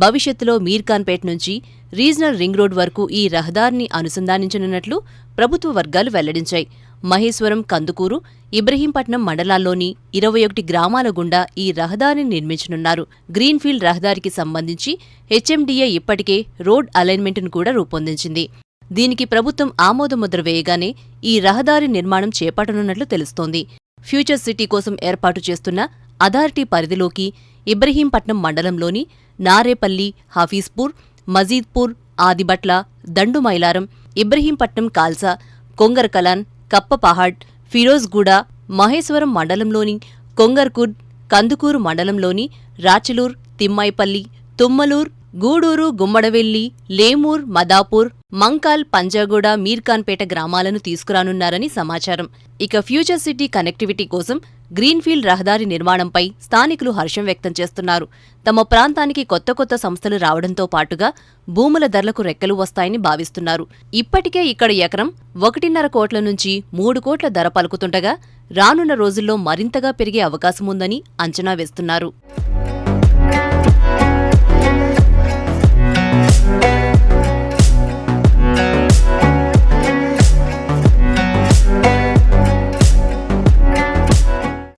భవిష్యత్తులో మీర్ఖాన్పేట్ నుంచి regional ring road వరకు ఈ రహదారిని అనుసంధానించనున్నట్లు ప్రభుత్వ వర్గాలు వెల్లడించాయి. మహేశ్వరం, కందుకూరు, ఇబ్రహీంపట్నం మండలాల్లోని 21 గ్రామాల గుండా ఈ రహదారిని నిర్మించనున్నారు. గ్రీన్ఫీల్డ్ రహదారికి సంబంధించి హెచ్ఎండీఏ ఇప్పటికే రోడ్ అలైన్మెంట్ను కూడా రూపొందించింది. దీనికి ప్రభుత్వం ఆమోదముద్ర వేయగానే ఈ రహదారి నిర్మాణం చేపట్టనున్నట్లు తెలుస్తోంది. ఫ్యూచర్ సిటీ కోసం ఏర్పాటు చేస్తున్న అథారిటీ పరిధిలోకి ఇబ్రహీంపట్నం మండలంలోని నారేపల్లి, హఫీజ్పూర్, మజీద్పూర్, ఆదిబట్ల, దండుమైలారం, ఇబ్రహీంపట్నం కాల్సా, కొంగర్కలాన్, కప్పపహాడ్, ఫిరోజ్గూడ, మహేశ్వరం మండలంలోని కొంగర్కుడ్, కందుకూరు మండలంలోని రాచలూర్, తిమ్మాయిపల్లి, తుమ్మలూర్, గూడూరు, గుమ్మడవెల్లి, లేమూర్, మదాపూర్, మంకాల్, పంజాగూడ, మీర్ఖాన్పేట గ్రామాలను తీసుకురానున్నారని సమాచారం. ఇక ఫ్యూచర్ సిటీ కనెక్టివిటీ కోసం గ్రీన్ఫీల్డ్ రహదారి నిర్మాణంపై స్థానికులు హర్షం వ్యక్తం చేస్తున్నారు. తమ ప్రాంతానికి కొత్త సంస్థలు రావడంతో పాటుగా భూముల ధరలకు రెక్కలు వస్తాయని భావిస్తున్నారు. ఇప్పటికే ఇక్కడ ఎకరం 1.5 కోట్ల నుంచి 3 కోట్ల ధర పలుకుతుండగా రానున్న రోజుల్లో మరింతగా పెరిగే అవకాశముందని అంచనా వేస్తున్నారు.